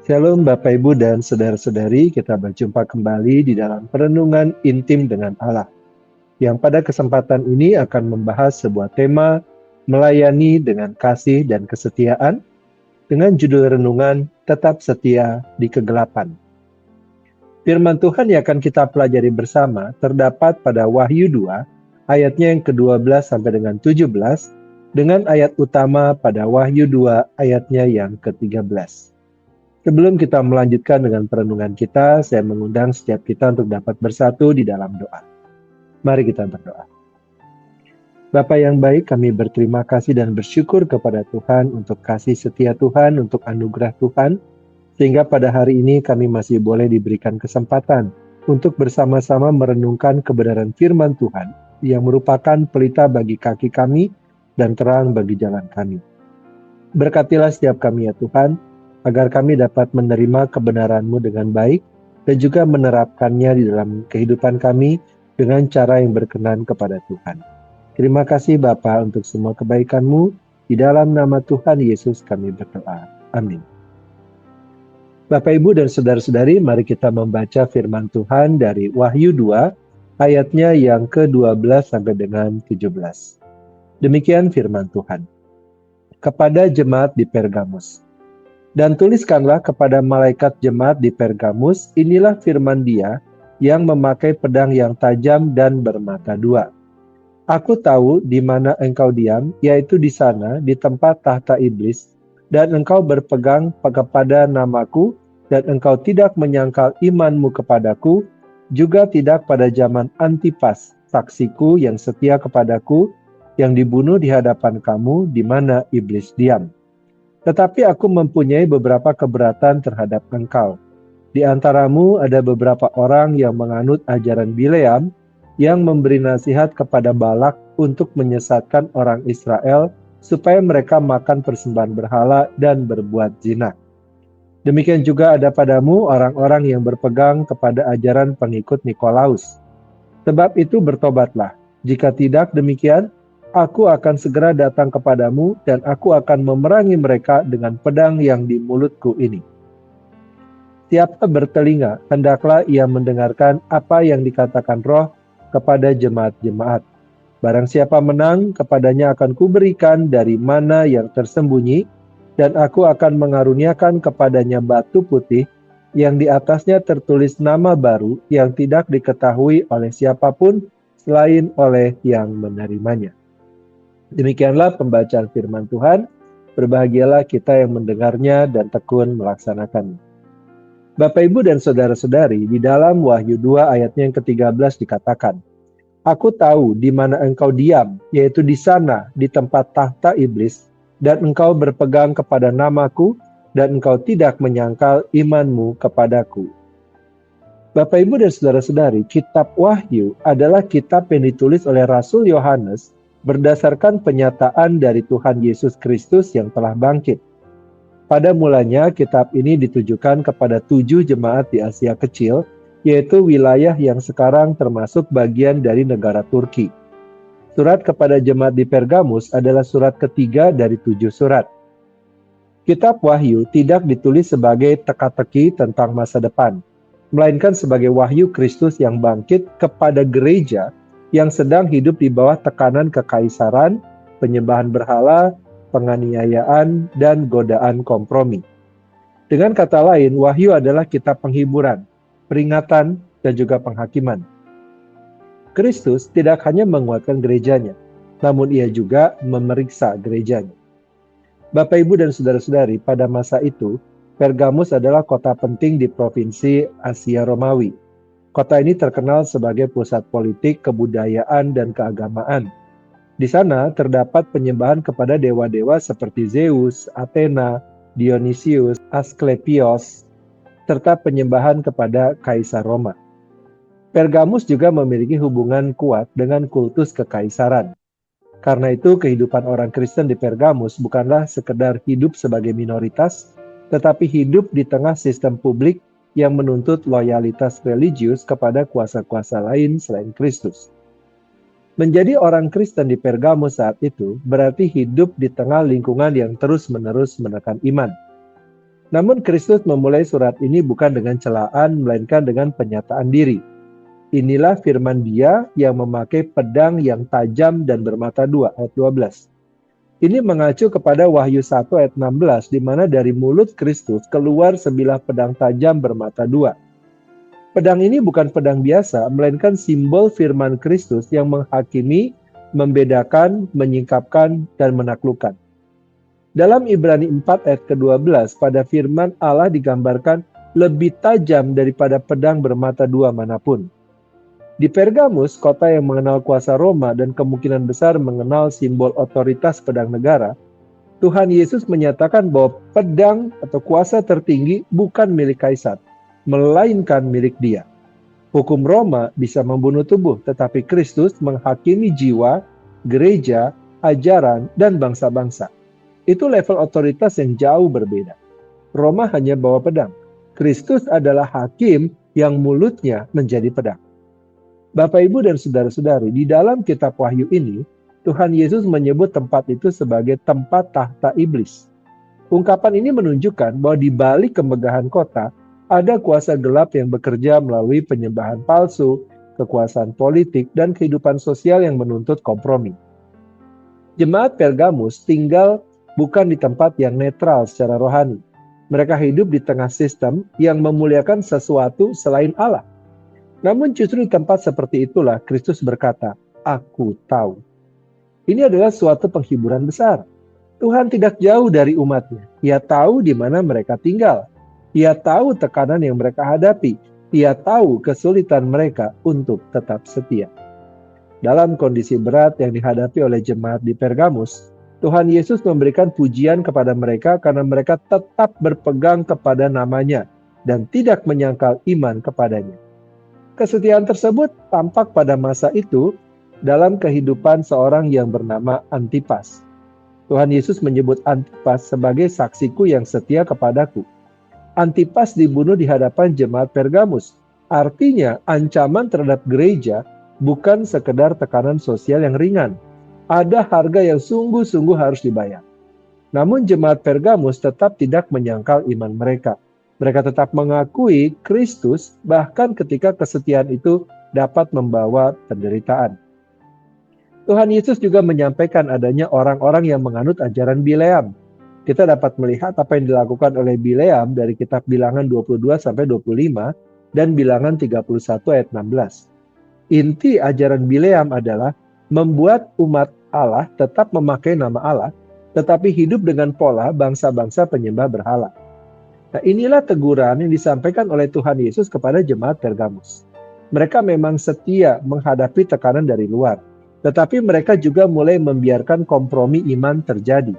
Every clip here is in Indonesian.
Shalom Bapak Ibu dan Saudara-saudari, kita berjumpa kembali di dalam perenungan intim dengan Allah. Yang pada kesempatan ini akan membahas sebuah tema melayani dengan kasih dan kesetiaan dengan judul renungan tetap setia di kegelapan. Firman Tuhan yang akan kita pelajari bersama terdapat pada Wahyu 2 ayatnya yang ke-12 sampai dengan 17 dengan ayat utama pada Wahyu 2 ayatnya yang ke-13. Sebelum kita melanjutkan dengan perenungan kita, saya mengundang setiap kita untuk dapat bersatu di dalam doa. Mari kita berdoa. Bapa yang baik, kami berterima kasih dan bersyukur kepada Tuhan untuk kasih setia Tuhan, untuk anugerah Tuhan, sehingga pada hari ini kami masih boleh diberikan kesempatan untuk bersama-sama merenungkan kebenaran firman Tuhan yang merupakan pelita bagi kaki kami dan terang bagi jalan kami. Berkatilah setiap kami ya Tuhan, agar kami dapat menerima kebenaran-Mu dengan baik dan juga menerapkannya di dalam kehidupan kami dengan cara yang berkenan kepada Tuhan. Terima kasih Bapa untuk semua kebaikan-Mu. Di dalam nama Tuhan Yesus kami berdoa. Amin. Bapak Ibu dan Saudara-saudari, mari kita membaca firman Tuhan dari Wahyu 2 ayatnya yang ke-12 sampai dengan 17. Demikian firman Tuhan. Kepada jemaat di Pergamus. Dan tuliskanlah kepada malaikat jemaat di Pergamus, inilah firman Dia yang memakai pedang yang tajam dan bermata dua. Aku tahu di mana engkau diam, yaitu di sana, di tempat tahta iblis, dan engkau berpegang kepada namaku, dan engkau tidak menyangkal imanmu kepadaku, juga tidak pada zaman Antipas, saksiku yang setia kepadaku, yang dibunuh di hadapan kamu, di mana iblis diam. Tetapi aku mempunyai beberapa keberatan terhadap engkau. Di antaramu ada beberapa orang yang menganut ajaran Bileam yang memberi nasihat kepada Balak untuk menyesatkan orang Israel supaya mereka makan persembahan berhala dan berbuat zina. Demikian juga ada padamu orang-orang yang berpegang kepada ajaran pengikut Nikolaus. Sebab itu bertobatlah. Jika tidak demikian, aku akan segera datang kepadamu dan aku akan memerangi mereka dengan pedang yang di mulutku ini. Siapa bertelinga, hendaklah ia mendengarkan apa yang dikatakan Roh kepada jemaat-jemaat. Barang siapa menang, kepadanya akan kuberikan dari mana yang tersembunyi, dan aku akan mengaruniakan kepadanya batu putih yang di atasnya tertulis nama baru yang tidak diketahui oleh siapapun selain oleh yang menerimanya. Demikianlah pembacaan firman Tuhan. Berbahagialah kita yang mendengarnya dan tekun melaksanakannya. Bapak Ibu dan Saudara-saudari, di dalam Wahyu 2 ayatnya yang ke-13 dikatakan, Aku tahu di mana engkau diam, yaitu di sana, di tempat tahta iblis, dan engkau berpegang kepada namaku, dan engkau tidak menyangkal imanmu kepadaku. Bapak Ibu dan Saudara-saudari, kitab Wahyu adalah kitab yang ditulis oleh Rasul Yohanes berdasarkan penyataan dari Tuhan Yesus Kristus yang telah bangkit. Pada mulanya, kitab ini ditujukan kepada 7 jemaat di Asia Kecil, yaitu wilayah yang sekarang termasuk bagian dari negara Turki. Surat kepada jemaat di Pergamus adalah surat ketiga dari 7 surat. Kitab Wahyu tidak ditulis sebagai teka-teki tentang masa depan, melainkan sebagai wahyu Kristus yang bangkit kepada gereja yang sedang hidup di bawah tekanan kekaisaran, penyembahan berhala, penganiayaan, dan godaan kompromi. Dengan kata lain, Wahyu adalah kitab penghiburan, peringatan, dan juga penghakiman. Kristus tidak hanya menguatkan gerejanya, namun ia juga memeriksa gerejanya. Bapak, Ibu, dan Saudara-saudari, pada masa itu, Pergamus adalah kota penting di provinsi Asia Romawi. Kota ini terkenal sebagai pusat politik, kebudayaan, dan keagamaan. Di sana terdapat penyembahan kepada dewa-dewa seperti Zeus, Athena, Dionysius, Asklepios, serta penyembahan kepada Kaisar Roma. Pergamus juga memiliki hubungan kuat dengan kultus kekaisaran. Karena itu, kehidupan orang Kristen di Pergamus bukanlah sekedar hidup sebagai minoritas, tetapi hidup di tengah sistem publik yang menuntut loyalitas religius kepada kuasa-kuasa lain selain Kristus. Menjadi orang Kristen di Pergamus saat itu berarti hidup di tengah lingkungan yang terus-menerus menekan iman. Namun Kristus memulai surat ini bukan dengan celaan, melainkan dengan penyataan diri. Inilah firman Dia yang memakai pedang yang tajam dan bermata dua, ayat 12. Ini mengacu kepada Wahyu 1 ayat 16, di mana dari mulut Kristus keluar sebilah pedang tajam bermata dua. Pedang ini bukan pedang biasa, melainkan simbol firman Kristus yang menghakimi, membedakan, menyingkapkan, dan menaklukkan. Dalam Ibrani 4 ayat ke-12, pada firman Allah digambarkan lebih tajam daripada pedang bermata dua manapun. Di Pergamus, kota yang mengenal kuasa Roma dan kemungkinan besar mengenal simbol otoritas pedang negara, Tuhan Yesus menyatakan bahwa pedang atau kuasa tertinggi bukan milik kaisar, melainkan milik Dia. Hukum Roma bisa membunuh tubuh, tetapi Kristus menghakimi jiwa, gereja, ajaran, dan bangsa-bangsa. Itu level otoritas yang jauh berbeda. Roma hanya bawa pedang. Kristus adalah hakim yang mulutnya menjadi pedang. Bapak, Ibu, dan saudara-saudari, di dalam kitab Wahyu ini, Tuhan Yesus menyebut tempat itu sebagai tempat tahta iblis. Ungkapan ini menunjukkan bahwa di balik kemegahan kota, ada kuasa gelap yang bekerja melalui penyembahan palsu, kekuasaan politik, dan kehidupan sosial yang menuntut kompromi. Jemaat Pergamus tinggal bukan di tempat yang netral secara rohani. Mereka hidup di tengah sistem yang memuliakan sesuatu selain Allah. Namun justru di tempat seperti itulah Kristus berkata, "Aku tahu." Ini adalah suatu penghiburan besar. Tuhan tidak jauh dari umatnya. Ia tahu di mana mereka tinggal. Ia tahu tekanan yang mereka hadapi. Ia tahu kesulitan mereka untuk tetap setia. Dalam kondisi berat yang dihadapi oleh jemaat di Pergamus, Tuhan Yesus memberikan pujian kepada mereka karena mereka tetap berpegang kepada namanya dan tidak menyangkal iman kepadanya. Kesetiaan tersebut tampak pada masa itu dalam kehidupan seorang yang bernama Antipas. Tuhan Yesus menyebut Antipas sebagai saksiku yang setia kepadaku. Antipas dibunuh di hadapan jemaat Pergamus. Artinya ancaman terhadap gereja bukan sekedar tekanan sosial yang ringan. Ada harga yang sungguh-sungguh harus dibayar. Namun jemaat Pergamus tetap tidak menyangkal iman mereka. Mereka tetap mengakui Kristus bahkan ketika kesetiaan itu dapat membawa penderitaan. Tuhan Yesus juga menyampaikan adanya orang-orang yang menganut ajaran Bileam. Kita dapat melihat apa yang dilakukan oleh Bileam dari kitab Bilangan 22-25 dan Bilangan 31 ayat 16. Inti ajaran Bileam adalah membuat umat Allah tetap memakai nama Allah, tetapi hidup dengan pola bangsa-bangsa penyembah berhala. Nah, inilah teguran yang disampaikan oleh Tuhan Yesus kepada jemaat Pergamus. Mereka memang setia menghadapi tekanan dari luar, tetapi mereka juga mulai membiarkan kompromi iman terjadi.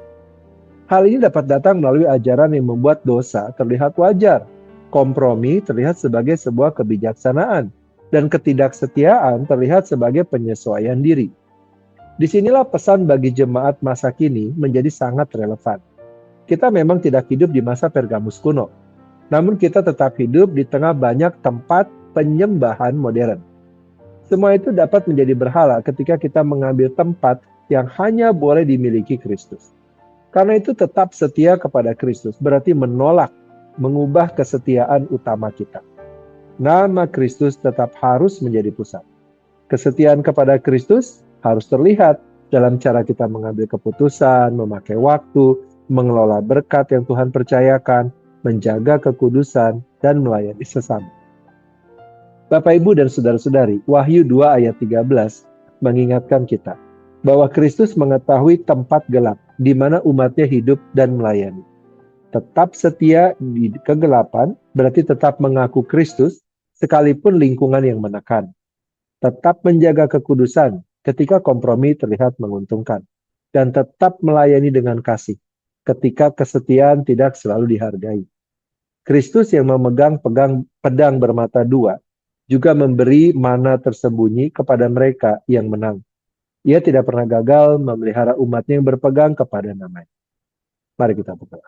Hal ini dapat datang melalui ajaran yang membuat dosa terlihat wajar, kompromi terlihat sebagai sebuah kebijaksanaan, dan ketidaksetiaan terlihat sebagai penyesuaian diri. Disinilah pesan bagi jemaat masa kini menjadi sangat relevan. Kita memang tidak hidup di masa Pergamus kuno, namun kita tetap hidup di tengah banyak tempat penyembahan modern. Semua itu dapat menjadi berhala ketika kita mengambil tempat yang hanya boleh dimiliki Kristus. Karena itu tetap setia kepada Kristus berarti menolak, mengubah kesetiaan utama kita. Nama Kristus tetap harus menjadi pusat. Kesetiaan kepada Kristus harus terlihat dalam cara kita mengambil keputusan, memakai waktu, mengelola berkat yang Tuhan percayakan, menjaga kekudusan, dan melayani sesama. Bapak, Ibu, dan saudara-saudari, Wahyu 2 ayat 13 mengingatkan kita bahwa Kristus mengetahui tempat gelap di mana umatnya hidup dan melayani. Tetap setia di kegelapan berarti tetap mengaku Kristus sekalipun lingkungan yang menekan. Tetap menjaga kekudusan ketika kompromi terlihat menguntungkan. Dan tetap melayani dengan kasih ketika kesetiaan tidak selalu dihargai. Kristus yang memegang pedang bermata dua juga memberi mana tersembunyi kepada mereka yang menang. Ia tidak pernah gagal memelihara umatnya yang berpegang kepada namanya. Mari kita berdoa.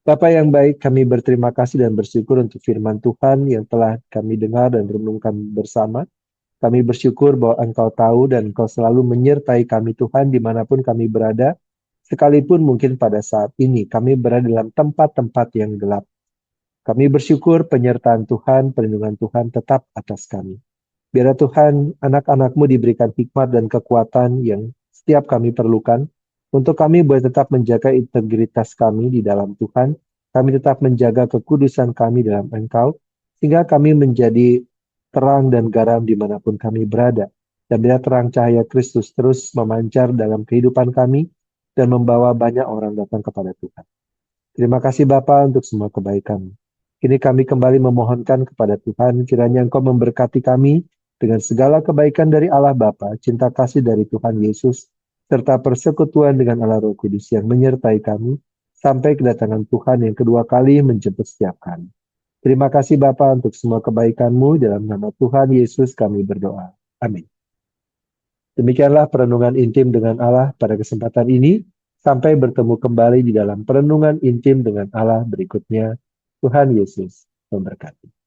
Bapa yang baik, kami berterima kasih dan bersyukur untuk firman Tuhan yang telah kami dengar dan renungkan bersama. Kami bersyukur bahwa Engkau tahu dan Engkau selalu menyertai kami Tuhan dimanapun kami berada. Sekalipun mungkin pada saat ini kami berada dalam tempat-tempat yang gelap. Kami bersyukur penyertaan Tuhan, perlindungan Tuhan tetap atas kami. Biarlah Tuhan, anak-anak-Mu diberikan hikmat dan kekuatan yang setiap kami perlukan, untuk kami boleh tetap menjaga integritas kami di dalam Tuhan, kami tetap menjaga kekudusan kami dalam Engkau, sehingga kami menjadi terang dan garam dimanapun kami berada. Dan bila terang cahaya Kristus terus memancar dalam kehidupan kami, dan membawa banyak orang datang kepada Tuhan. Terima kasih Bapa untuk semua kebaikan. Kini kami kembali memohonkan kepada Tuhan, kiranya Engkau memberkati kami dengan segala kebaikan dari Allah Bapa, cinta kasih dari Tuhan Yesus, serta persekutuan dengan Allah Roh Kudus yang menyertai kami, sampai kedatangan Tuhan yang kedua kali menjemput setiap kami. Terima kasih Bapa untuk semua kebaikan-Mu, dalam nama Tuhan Yesus kami berdoa. Amin. Demikianlah perenungan intim dengan Allah pada kesempatan ini. Sampai bertemu kembali di dalam perenungan intim dengan Allah berikutnya. Tuhan Yesus memberkati.